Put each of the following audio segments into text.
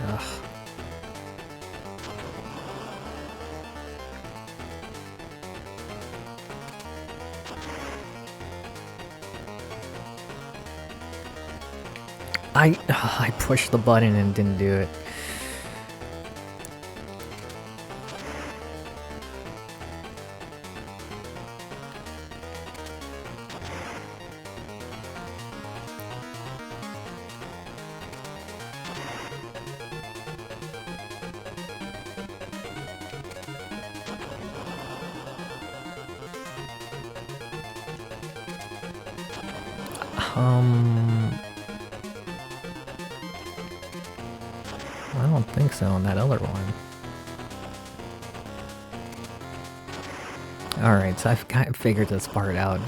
Ugh. I pushed the button and didn't do it. I don't think so on that other one. Alright, so I've kind of figured this part out.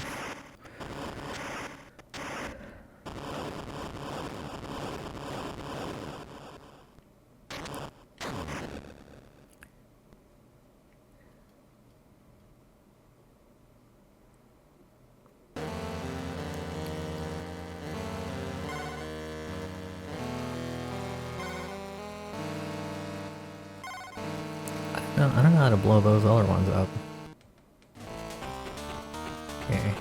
I don't know how to blow those other ones up. Okay.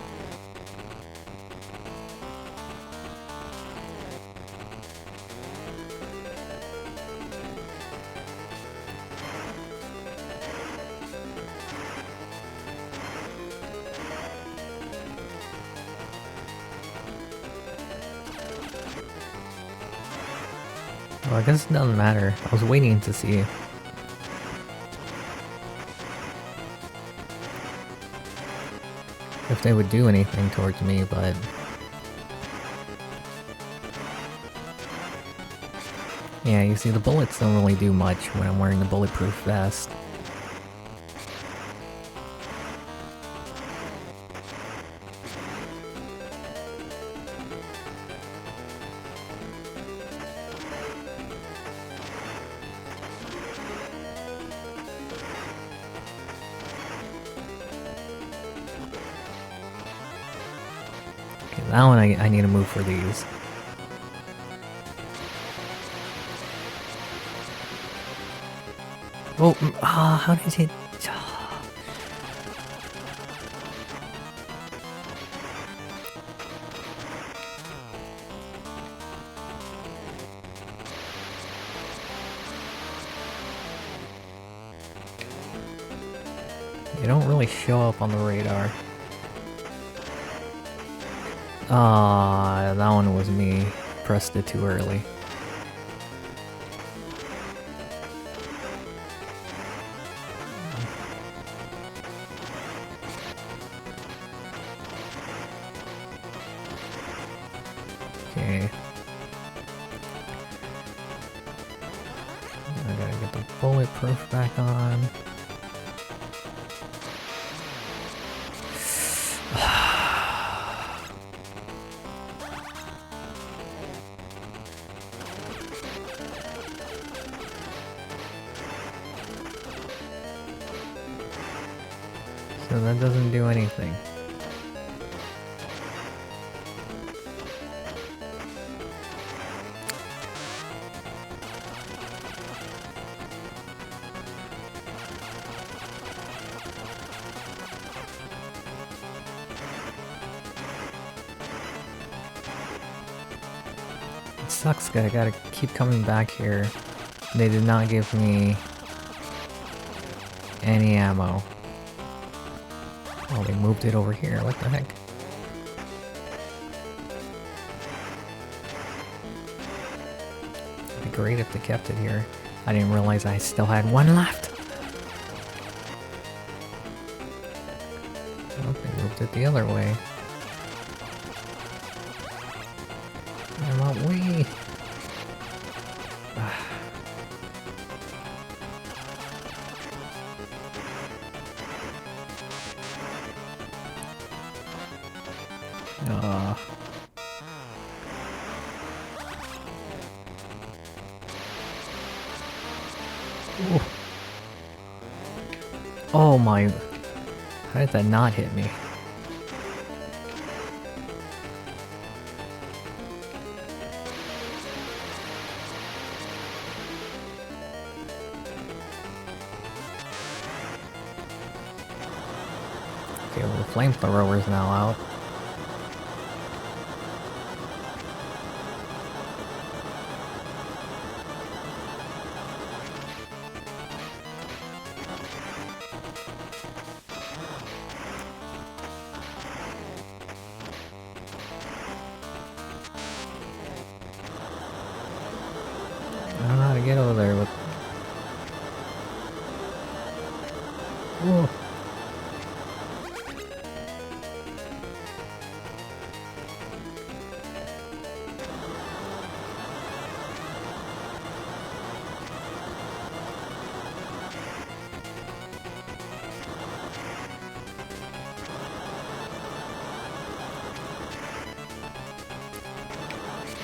Well, I guess it doesn't matter. I was waiting to see if they would do anything towards me, but... Yeah, you see, the bullets don't really do much when I'm wearing the bulletproof vest. Okay, that one I need to move for these. Oh, how did it... You don't really show up on the radar. Ah, that one was me. Pressed it too early. Okay. I gotta get the bulletproof back on. So that doesn't do anything. It sucks, I gotta keep coming back here. They did not give me any ammo. Oh, they moved it over here. What the heck? It'd be great if they kept it here. I didn't realize I still had one left. Oh, they moved it the other way. I'm out way. Oh my... How did that not hit me? Okay, well, the flamethrower is now out. I don't know how to get over there with... Whoa.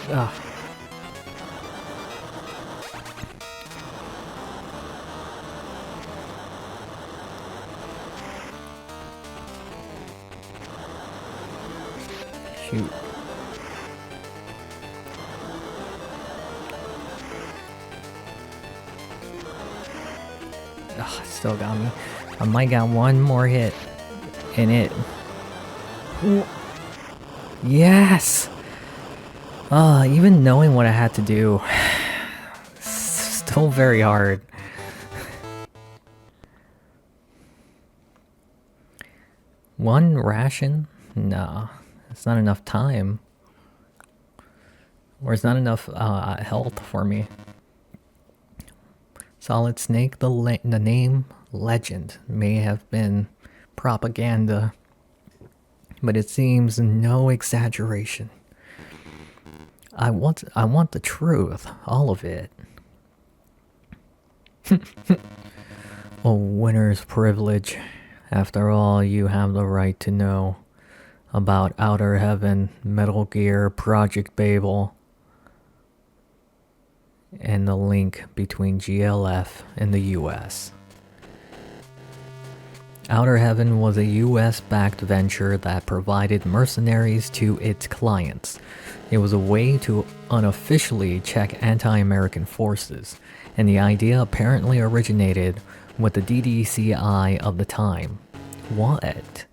Ah. Shoot. Ugh, still got me. I might got one more hit in it. Ooh. Yes! Even knowing what I had to do, still very hard. One ration? No, it's not enough time. Or it's not enough health for me. Solid Snake, the name Legend may have been propaganda, but it seems no exaggeration. I want the truth, all of it. A winner's privilege. After all, you have the right to know about Outer Heaven, Metal Gear, Project Babel, and the link between GLF and the US. Outer Heaven was a US-backed venture that provided mercenaries to its clients. It was a way to unofficially check anti-American forces, and the idea apparently originated with the DDCI of the time. What?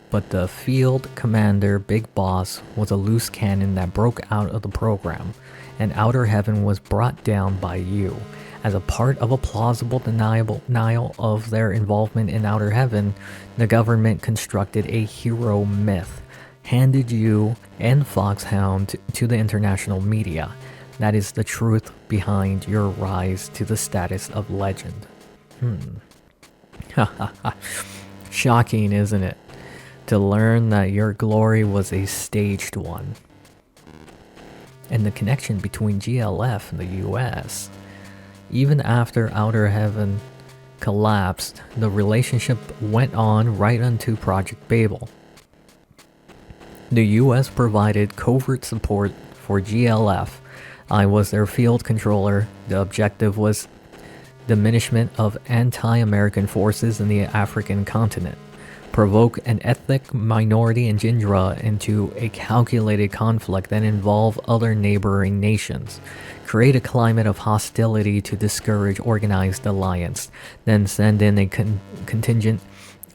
But the field commander, Big Boss, was a loose cannon that broke out of the program, and Outer Heaven was brought down by you. As a part of a plausible denial of their involvement in Outer Heaven, the government constructed a hero myth, handed you and Foxhound to the international media. That is the truth behind your rise to the status of legend. Shocking, isn't it? To learn that your glory was a staged one. And the connection between GLF and the US. Even after Outer Heaven collapsed, the relationship went on right unto Project Babel. The US provided covert support for GLF. I was their field controller. The objective was diminishment of anti-American forces in the African continent. Provoke an ethnic minority in Jindra into a calculated conflict that involve other neighboring nations. Create a climate of hostility to discourage organized alliance. Then send in a contingent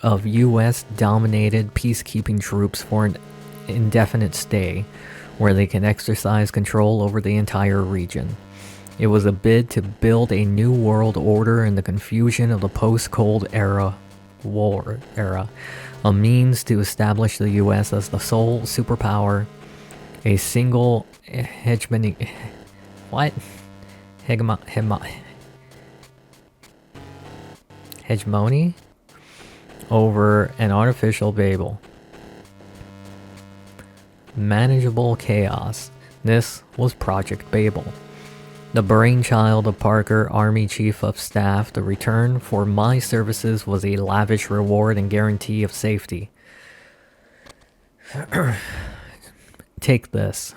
of US-dominated peacekeeping troops for an indefinite stay, where they can exercise control over the entire region. It was a bid to build a new world order in the confusion of the post-Cold War era, a means to establish the US as the sole superpower, a single hegemony over an artificial Babel. Manageable chaos. This was Project Babel. The brainchild of Parker, Army Chief of Staff. The return for my services was a lavish reward and guarantee of safety. Take this.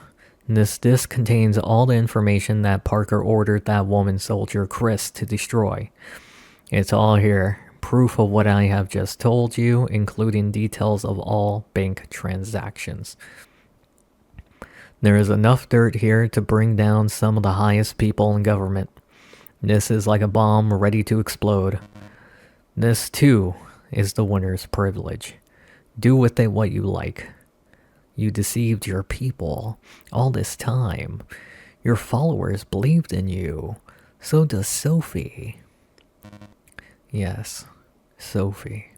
This disc contains all the information that Parker ordered that woman soldier, Chris, to destroy. It's all here. Proof of what I have just told you, including details of all bank transactions. There is enough dirt here to bring down some of the highest people in government. This is like a bomb ready to explode. This, too, is the winner's privilege. Do with it what you like. You deceived your people all this time. Your followers believed in you. So does Sophie. Yes, Sophie.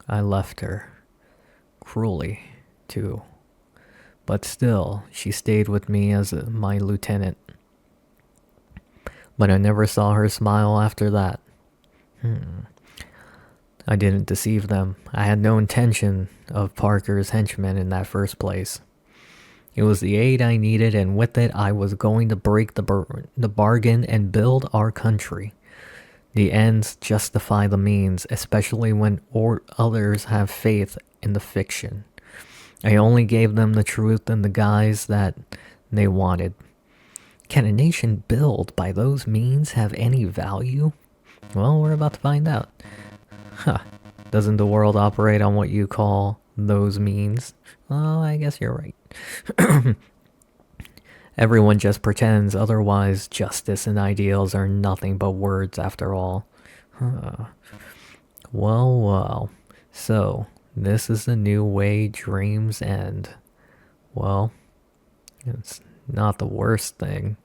I left her. Cruelly, too. But still, she stayed with me as my lieutenant. But I never saw her smile after that. I didn't deceive them. I had no intention of Parker's henchmen in that first place. It was the aid I needed, and with it I was going to break the bargain and build our country. The ends justify the means, especially when others have faith in the fiction. I only gave them the truth in the guise that they wanted. Can a nation built by those means have any value? Well, we're about to find out. Doesn't the world operate on what you call those means? Well, I guess you're right. Everyone just pretends, otherwise justice and ideals are nothing but words after all. Well. So, this is the new way dreams end. Well, it's not the worst thing.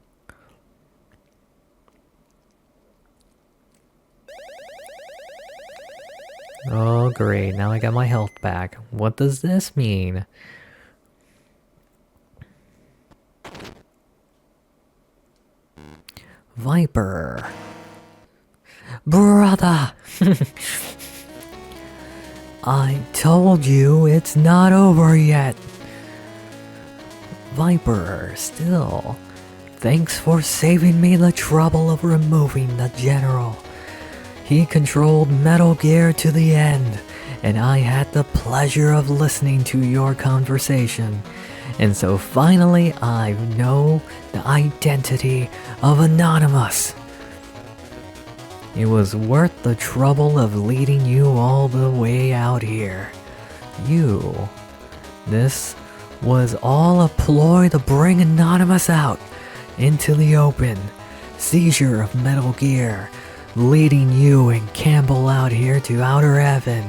Oh, great. Now I got my health back. What does this mean? Viper. Brother! I told you it's not over yet. Viper, still. Thanks for saving me the trouble of removing the general. He controlled Metal Gear to the end, and I had the pleasure of listening to your conversation. And so finally I know the identity of Anonymous. It was worth the trouble of leading you all the way out here. This was all a ploy to bring Anonymous out into the open. Seizure of Metal Gear, leading you and Campbell out here to outer heaven,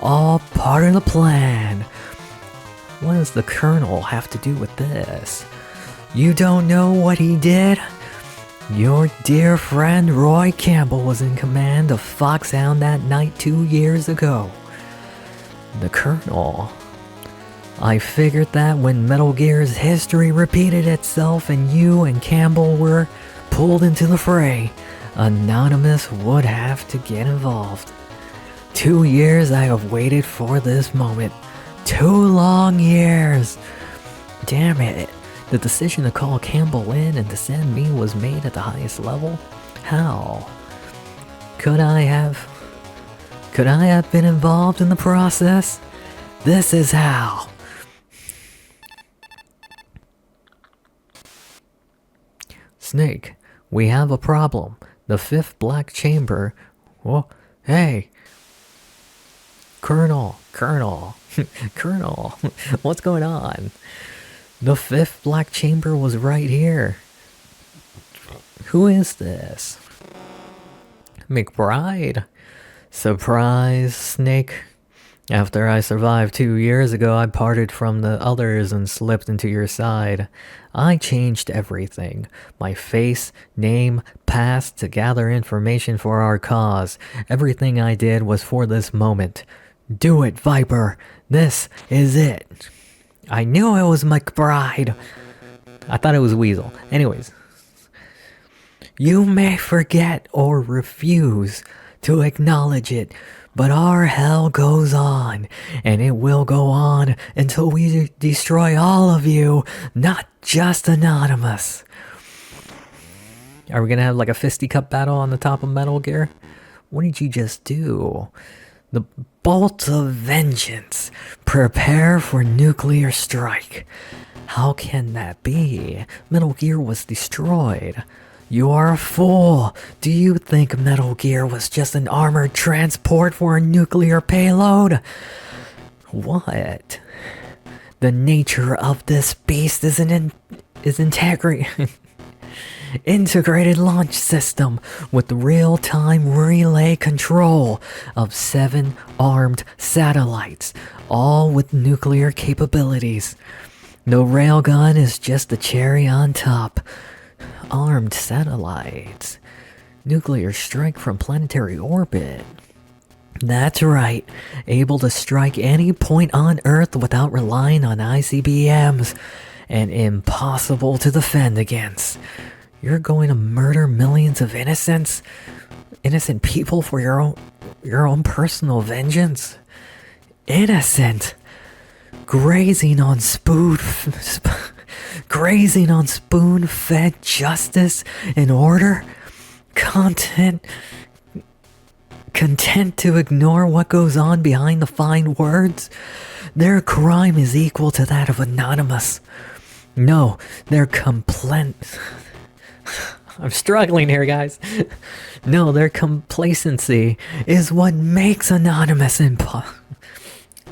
all part of the plan. What does the Colonel have to do with this? You don't know what he did? Your dear friend Roy Campbell was in command of Foxhound that night 2 years ago. The Colonel. I figured that when Metal Gear's history repeated itself and you and Campbell were pulled into the fray, Anonymous would have to get involved. 2 years I have waited for this moment. 2 long years. Damn it. The decision to call Campbell in and to send me was made at the highest level? How? Could I have been involved in the process? This is how. Snake, we have a problem. The 5th Black Chamber... Whoa, hey! Colonel, Colonel, what's going on? The 5th Black Chamber was right here. Who is this? McBride? Surprise, Snake. After I survived 2 years ago, I parted from the others and slipped into your side. I changed everything. My face, name, past to gather information for our cause. Everything I did was for this moment. Do it, Viper. This is it. I knew it was McBride. I thought it was Weasel. Anyways. You may forget or refuse to acknowledge it, but our hell goes on, and it will go on until we destroy all of you, not just Anonymous. Are we gonna have like a fisticuff battle on the top of Metal Gear? What did you just do? The bolt of vengeance. Prepare for nuclear strike. How can that be? Metal Gear was destroyed. You are a fool. Do you think Metal Gear was just an armored transport for a nuclear payload? What? The nature of this beast is integrity. integrated launch system with real-time relay control of 7 armed satellites, all with nuclear capabilities. No railgun is just the cherry on top. Armed satellites. Nuclear strike from planetary orbit. That's right, able to strike any point on Earth without relying on ICBMs, and impossible to defend against. You're going to murder millions of innocent people for your own personal vengeance? Innocent, grazing on spoon-fed justice and order, content to ignore what goes on behind the fine words. Their crime is equal to that of Anonymous. No, their I'm struggling here, guys. No, their complacency is what makes Anonymous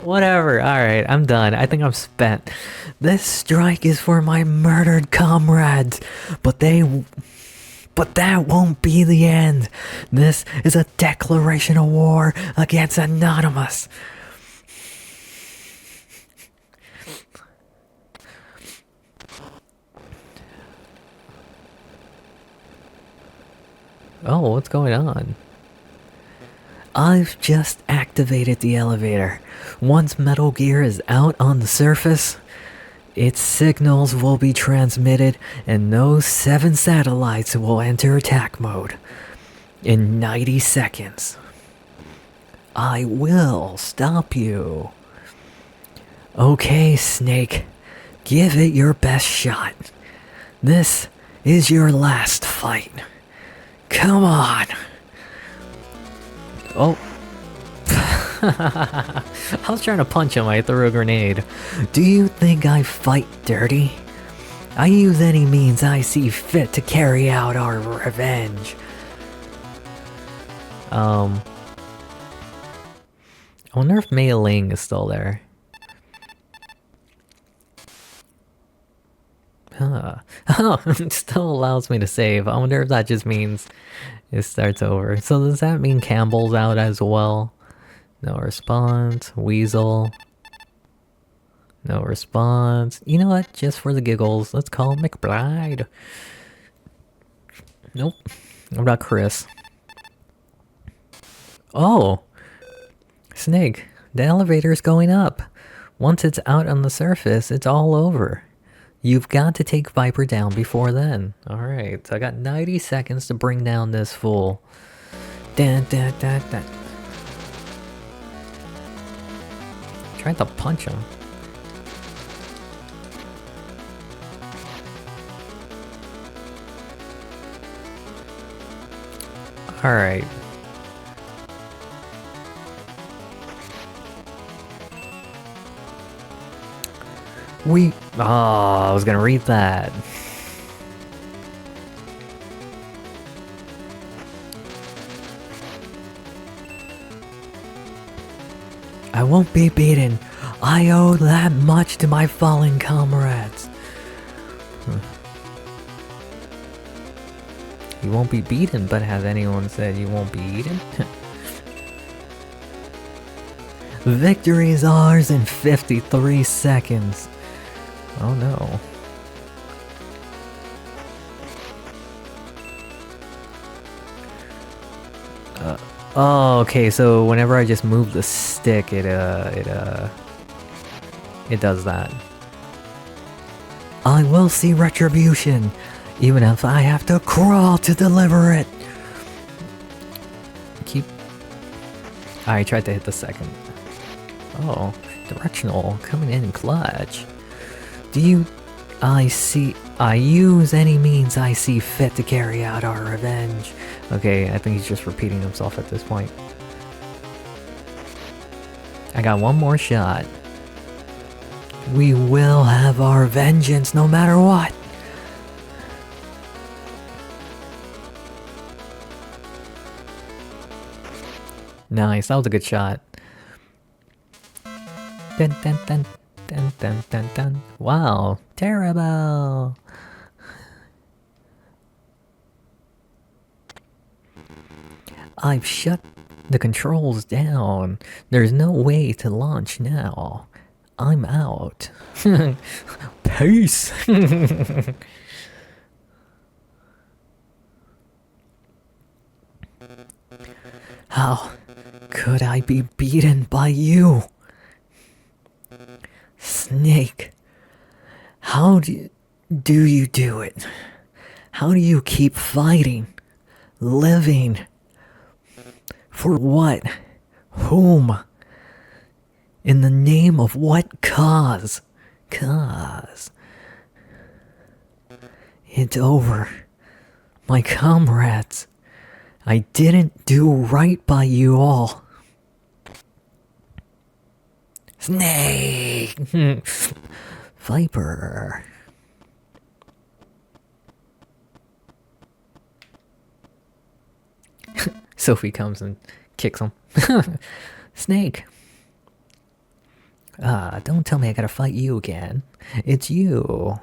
Whatever, alright, I'm done. I think I'm spent. This strike is for my murdered comrades, but that won't be the end. This is a declaration of war against Anonymous. Oh, what's going on? I've just activated the elevator. Once Metal Gear is out on the surface, its signals will be transmitted and those 7 satellites will enter attack mode in 90 seconds. I will stop you. Okay, Snake, give it your best shot. This is your last fight. Come on. Oh. I was trying to punch him, I threw a grenade. Do you think I fight dirty? I use any means I see fit to carry out our revenge. I wonder if Mei Ling is still there. Huh. Oh, it still allows me to save. I wonder if that just means it starts over. So does that mean Campbell's out as well? No response. Weasel. No response. You know what? Just for the giggles, let's call McBride. Nope. What about Chris? Oh! Snake, the elevator's going up. Once it's out on the surface, it's all over. You've got to take Viper down before then. Alright, so I got 90 seconds to bring down this fool. Dun, dun, dun, dun. Tried to punch him. Alright. Oh, I was gonna read that. I won't be beaten. I owe that much to my fallen comrades. You won't be beaten, but has anyone said you won't be eaten? Victory is ours in 53 seconds. Oh no. Oh, okay, so whenever I just move the stick, it does that. I will see retribution, even if I have to crawl to deliver it. I tried to hit the second. Oh, directional, coming in clutch. I use any means I see fit to carry out our revenge. Okay, I think he's just repeating himself at this point. I got one more shot. We will have our vengeance no matter what. Nice, that was a good shot. Dun dun dun dun dun dun dun. Wow, terrible. I've shut the controls down. There's no way to launch now. I'm out. Peace. How could I be beaten by you? Snake, how do you do it? How do you keep fighting? Living? For what? Whom? In the name of what cause? Cause. It's over. My comrades. I didn't do right by you all. Snake! Viper. Sophie comes and kicks him. Snake. Don't tell me I gotta fight you again. It's you.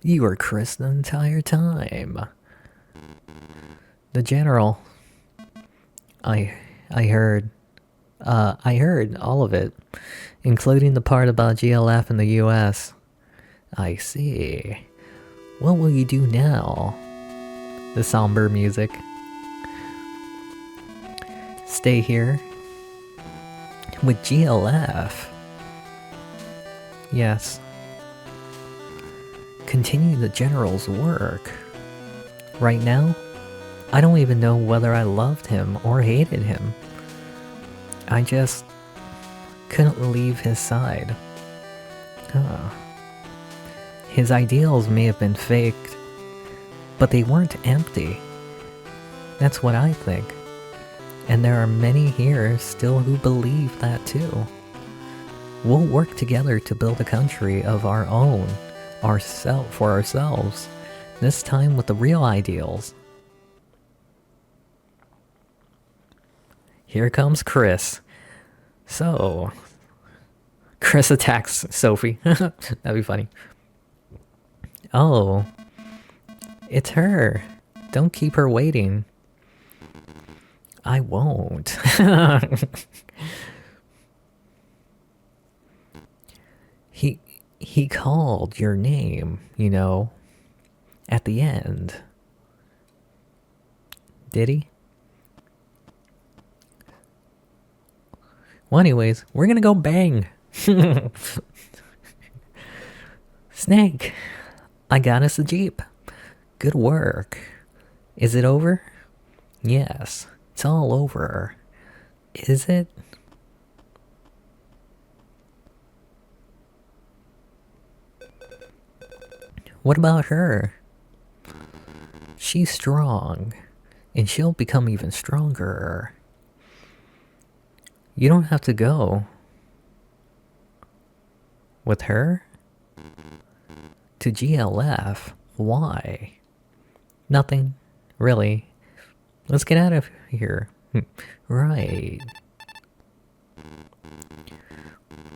You were Chris the entire time. The general. I heard all of it, including the part about GLF in the US. I see. What will you do now? The somber music. Stay here? With GLF? Yes. Continue the general's work. Right now, I don't even know whether I loved him or hated him. I just couldn't leave his side. His ideals may have been faked, but they weren't empty. That's what I think. And there are many here still who believe that too. We'll work together to build a country of our own, for ourselves, this time with the real ideals. Here comes Chris. So, Chris attacks Sophie. That'd be funny. Oh, it's her. Don't keep her waiting. I won't. He called your name, you know, at the end. Did he? Well, anyways, we're gonna go bang. Snake, I got us a Jeep. Good work. Is it over? Yes, it's all over. Is it? What about her? She's strong, and she'll become even stronger. You don't have to go. With her? To GLF? Why? Nothing, really. Let's get out of here. Right.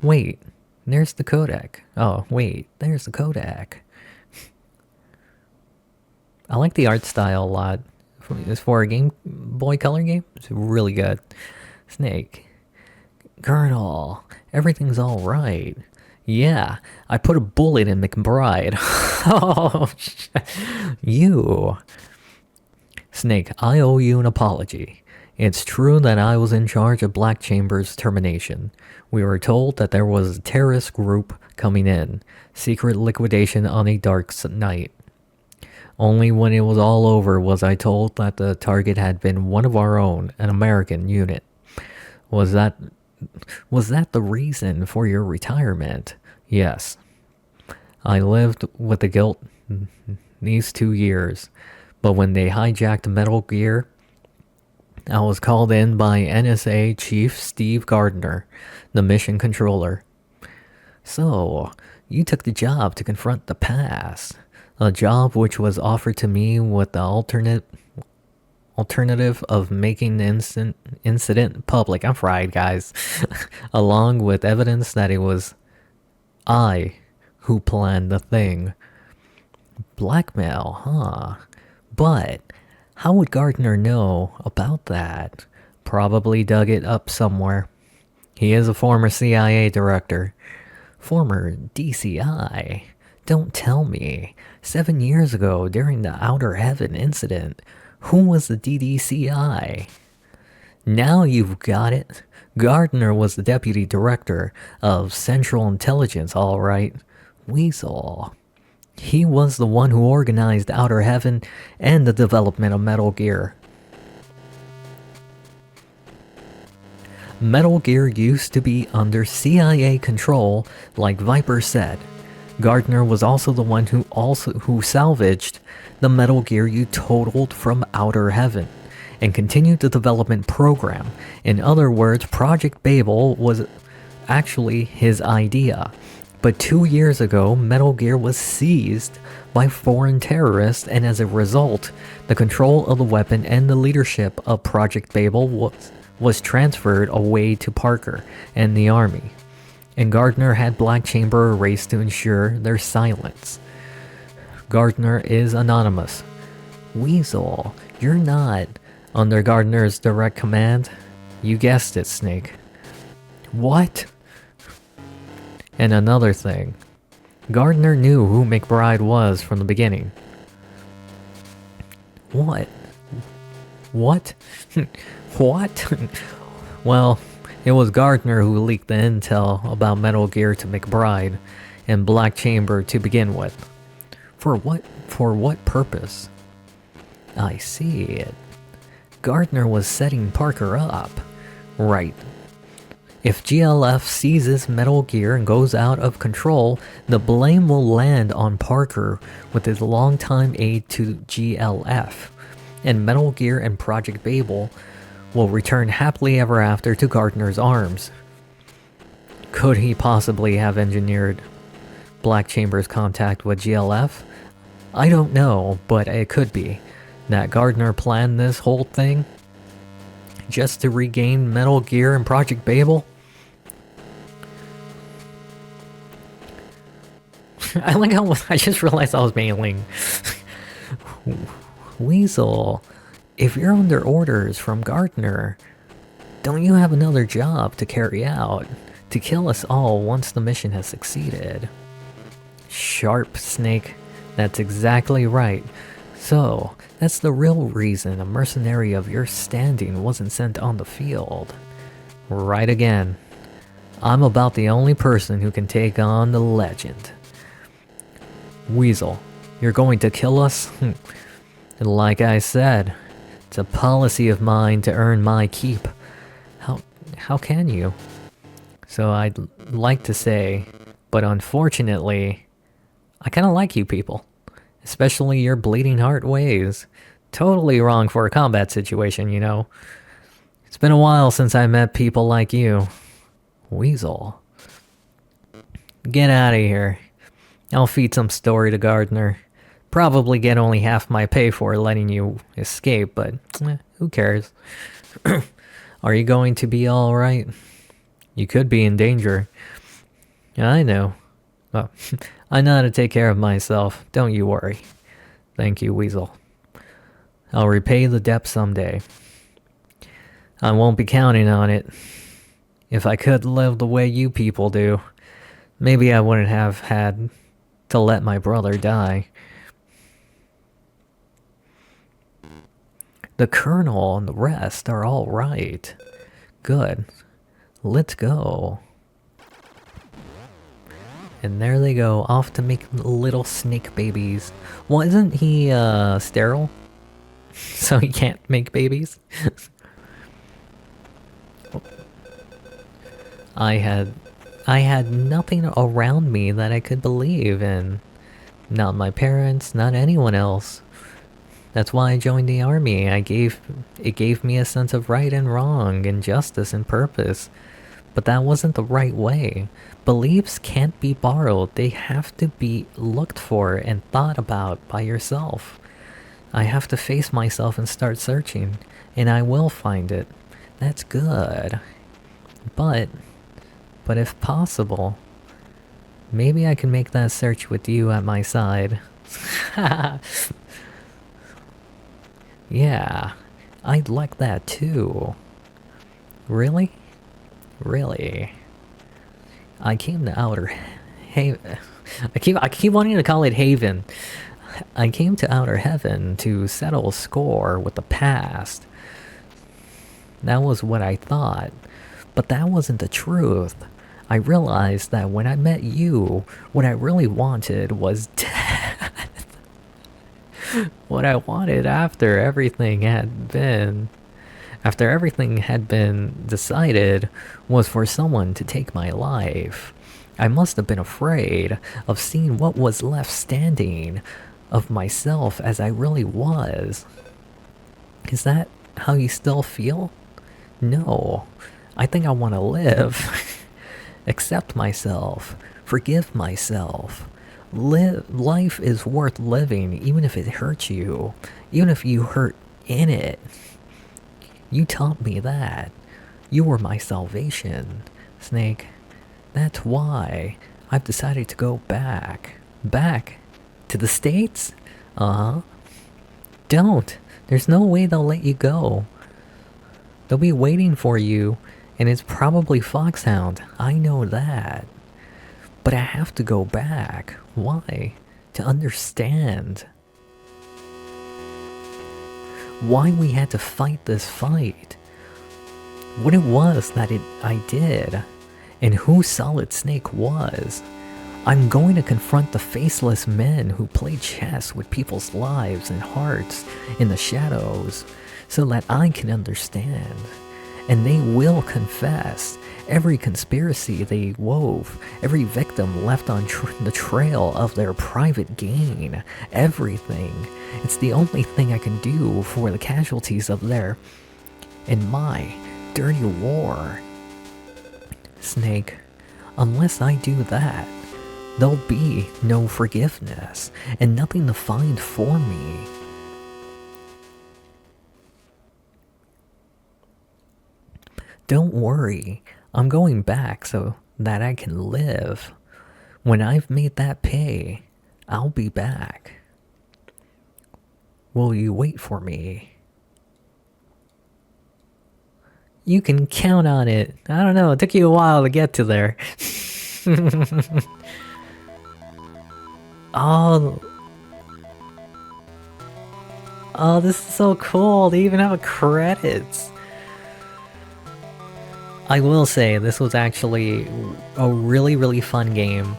Wait, there's the codec. Oh, wait, there's the codec. I like the art style a lot. It's for a Game Boy Color game. It's really good. Snake. Colonel, everything's alright. Yeah, I put a bullet in McBride. Oh, you. Snake, I owe you an apology. It's true that I was in charge of Black Chamber's termination. We were told that there was a terrorist group coming in. Secret liquidation on a dark night. Only when it was all over was I told that the target had been one of our own, an American unit. Was that the reason for your retirement? Yes. I lived with the guilt these 2 years, but when they hijacked Metal Gear, I was called in by NSA Chief Steve Gardner, the mission controller. So, you took the job to confront the past. A job which was offered to me with the alternative of making the incident public. I'm fried, guys. Along with evidence that it was I who planned the thing. Blackmail, huh? But How would Gardner know about that? Probably dug it up somewhere. He is a former CIA director. Former DCI? Don't tell me. 7 years ago, during the Outer Heaven incident, who was the DDCI? Now you've got it. Gardner was the deputy director of Central Intelligence, all right. Weasel. He was the one who organized Outer Heaven and the development of Metal Gear. Metal Gear used to be under CIA control, like Viper said. Gardner was also the one who salvaged the Metal Gear you totaled from Outer Heaven and continued the development program. In other words, Project Babel was actually his idea. But 2 years ago, Metal Gear was seized by foreign terrorists, and as a result, the control of the weapon and the leadership of Project Babel was transferred away to Parker and the army. And Gardner had Black Chamber erased to ensure their silence. Gardner is anonymous. Weasel, you're not under Gardner's direct command. You guessed it, Snake. What? And another thing, Gardner knew who McBride was from the beginning. What? What? What? Well, it was Gardner who leaked the intel about Metal Gear to McBride and Black Chamber to begin with. For what purpose? I see it. Gardner was setting Parker up. Right. If GLF seizes Metal Gear and goes out of control, the blame will land on Parker with his longtime aide to GLF, and Metal Gear and Project Babel will return happily ever after to Gardner's arms. Could he possibly have engineered Black Chamber's contact with GLF? I don't know, but it could be that Gardner planned this whole thing just to regain Metal Gear and Project Babel. I like how I just realized I was mailing. Weasel, if you're under orders from Gardner, don't you have another job to carry out? To kill us all once the mission has succeeded. Sharp, Snake. That's exactly right. So, that's the real reason a mercenary of your standing wasn't sent on the field. Right again. I'm about the only person who can take on the legend. Weasel, you're going to kill us? And like I said, it's a policy of mine to earn my keep. How can you? So I'd like to say, but unfortunately, I kinda like you people. Especially your bleeding heart ways. Totally wrong for a combat situation, you know. It's been a while since I met people like you. Weasel. Get out of here. I'll feed some story to Gardner. Probably get only half my pay for letting you escape, but who cares? Are you going to be alright? You could be in danger. I know. Well, I know how to take care of myself, don't you worry. Thank you, Weasel. I'll repay the debt someday. I won't be counting on it. If I could live the way you people do, maybe I wouldn't have had to let my brother die. The Colonel and the rest are all right. Good. Let's go. And there they go, off to make little snake babies. Well, isn't he, sterile? So he can't make babies? I had nothing around me that I could believe in. Not my parents, not anyone else. That's why I joined the army. It gave me a sense of right and wrong, and justice and purpose. But that wasn't the right way. Beliefs can't be borrowed. They have to be looked for and thought about by yourself. I have to face myself and start searching, and I will find it. That's good. But if possible, maybe I can make that search with you at my side. Yeah, I'd like that too. Really? Really? I came to Outer Haven. I keep wanting to call it Haven. I came to Outer Heaven to settle score with the past. That was what I thought. But that wasn't the truth. I realized that when I met you, what I really wanted was death. What I wanted after everything had been decided, was for someone to take my life. I must have been afraid of seeing what was left standing of myself as I really was. Is that how you still feel? No. I think I want to live. Accept myself. Forgive myself. Life is worth living even if it hurts you. Even if you hurt in it. You taught me that. You were my salvation, Snake. That's why I've decided to go back. Back? To the States? Uh-huh. Don't. There's no way they'll let you go. They'll be waiting for you, and it's probably Foxhound. I know that. But I have to go back. Why? To understand. Why we had to fight this fight. What it was that I did. And who Solid Snake was. I'm going to confront the faceless men who play chess with people's lives and hearts in the shadows, so that I can understand. And they will confess every conspiracy they wove, every victim left on the trail of their private gain, everything. It's the only thing I can do for the casualties of their and my dirty war. Snake, unless I do that, there'll be no forgiveness, and nothing to find for me. Don't worry, I'm going back so that I can live. When I've made that pay, I'll be back. Will you wait for me? You can count on it. I don't know, it took you a while to get to there. Oh, this is so cool. They even have credits. I will say, this was actually a really, really fun game.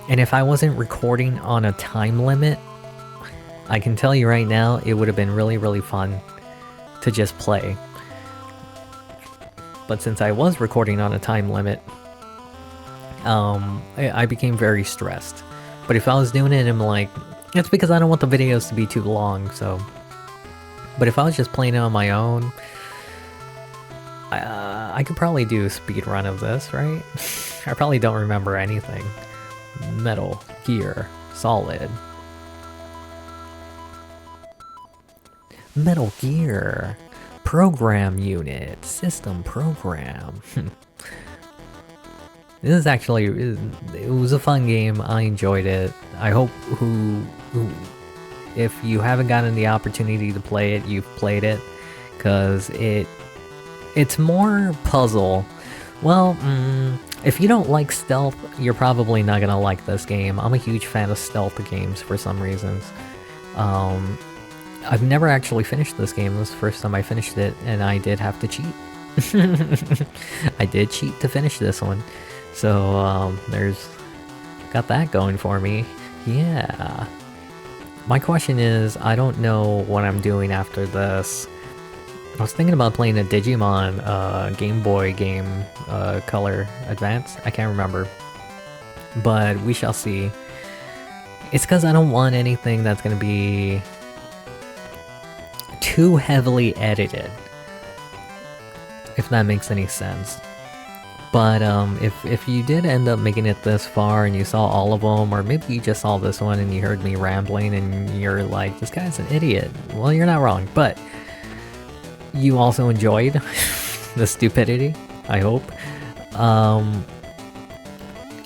And if I wasn't recording on a time limit, I can tell you right now, it would have been really, really fun to just play. But since I was recording on a time limit, I became very stressed. But if I was doing it, I'm like, it's because I don't want the videos to be too long, so... But if I was just playing it on my own, I could probably do a speed run of this, right? I probably don't remember anything. Metal Gear Solid. Metal Gear. Program unit. System program. This is actually, it was a fun game. I enjoyed it. I hope if you haven't gotten the opportunity to play it, you've played it, because it's more puzzle. Well, if you don't like stealth, you're probably not gonna like this game. I'm a huge fan of stealth games for some reasons. I've never actually finished this game. This was the first time I finished it, and I did have to cheat. I did cheat to finish this one. So, got that going for me. Yeah. My question is, I don't know what I'm doing after this. I was thinking about playing a Digimon Game Boy game, Color Advance. I can't remember. But we shall see. It's because I don't want anything that's going to be too heavily edited. If that makes any sense. But if you did end up making it this far and you saw all of them, or maybe you just saw this one and you heard me rambling and you're like, this guy's an idiot. Well, you're not wrong, but you also enjoyed the stupidity, I hope.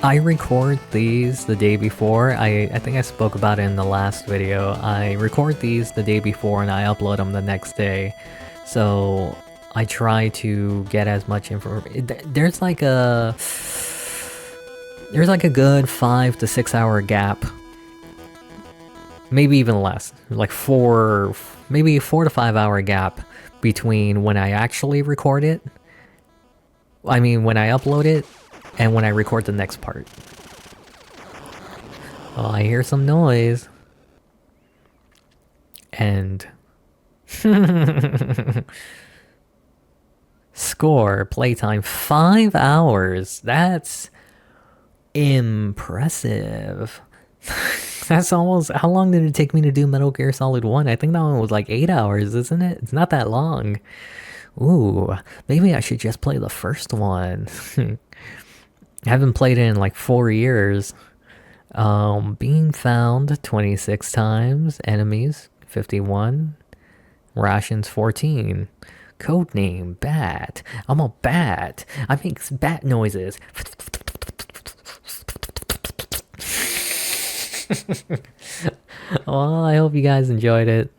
I record these the day before. I think I spoke about it in the last video. I record these the day before and I upload them the next day. So I try to get as much information. There's like a good 5 to 6 hour gap. Maybe even less. Like maybe 4 to 5 hour gap between when I actually record it. I mean, when I upload it and when I record the next part. Oh, I hear some noise. And score, playtime, 5 hours. That's impressive. That's almost... How long did it take me to do Metal Gear Solid 1? I think that one was like 8 hours, isn't it? It's not that long. Ooh, maybe I should just play the first one. I haven't played it in like 4 years. Being found 26 times. Enemies 51. Rations 14. Codename Bat. I'm a bat. I make bat noises. Well, I hope you guys enjoyed it.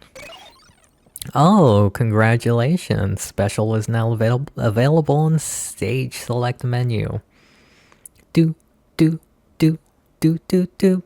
Oh, congratulations. Special is now available in stage select menu. Do, do, do, do, do, do.